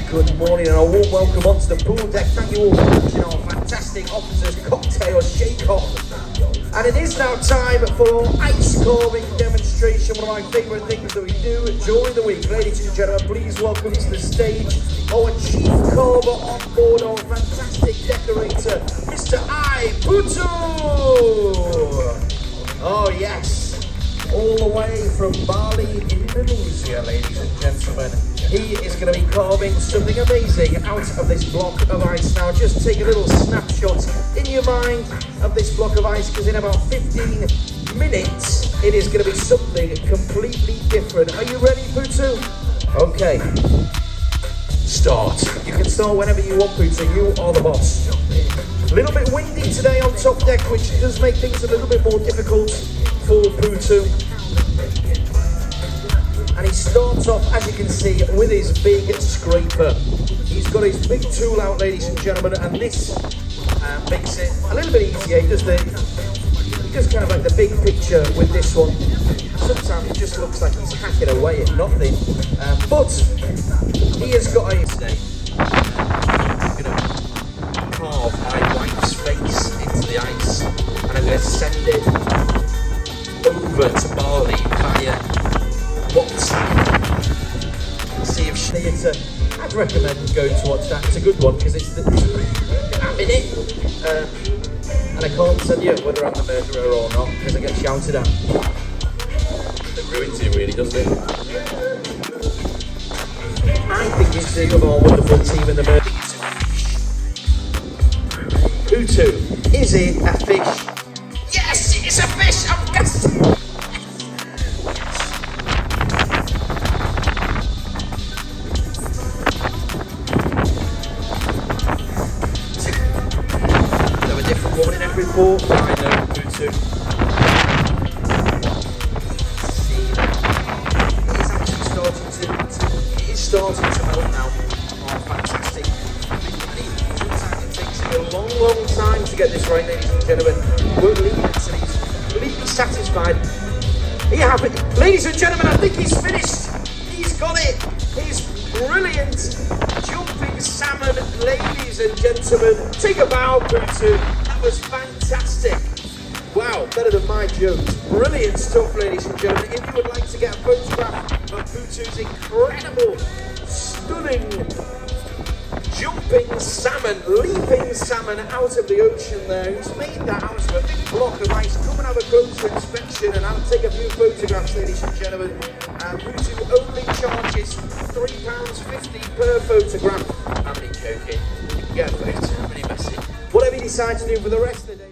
Good morning and a warm welcome onto the pool deck. Thank you all for watching our fantastic Officers Cocktail Shake-Off. And it is now time for our ice carving demonstration, one of my favourite things that we do during the week. Ladies and gentlemen, please welcome to the stage our chief carver on board, our fantastic decorator, Mr. I. Putu! Oh yes, all the way from Bali, Indonesia, ladies and gentlemen. He is going to be carving something amazing out of this block of ice. Now just take a little snapshot in your mind of this block of ice, because in about 15 minutes it is going to be something completely different. Are you ready, Putu? Okay, start. You can start whenever you want, Putu. You are the boss. A little bit windy today on top deck, which does make things a little bit more difficult for Putu. And he starts off, as you can see, with his big scraper. He's got his big tool out, ladies and gentlemen, and this makes it a little bit easier. He does kind of like the big picture with this one. Sometimes it just looks like he's hacking away at nothing. But he has got a... Today, I'm going to carve my wife's face into the ice, and I'm going to send it over to Bali via WhatsApp. See if theatre. I'd recommend going to watch that. It's a good one because it's I'm in it, and I can't tell you whether I'm the murderer or not because I get shouted at. It ruins it, really, doesn't it? I think it's the of our wonderful team in the murder. Putu, is it a fish? Yes, it is a fish. I'm guessing. One in every port. I know, Putu. See, it is starting to melt now. Oh, fantastic. Sometimes it takes a long time to get this right, ladies and gentlemen. Won't leave it till he's completely satisfied. Are you happy? Ladies and gentlemen, I think he's finished. He's got it. He's brilliant. Jumping salmon, ladies and gentlemen. Take a bow, Putu. Was fantastic. Wow, better than my jokes. Brilliant stuff, ladies and gentlemen. If you would like to get a photograph of Putu's incredible, stunning, jumping salmon, leaping salmon out of the ocean there, who's made that out of a big block of ice, come and have a closer inspection and I'll take a few photographs, ladies and gentlemen. Putu only charges £3.50 per photograph. How many joking? You can get a photo, how many messy? Whatever you decide to do for the rest of the day.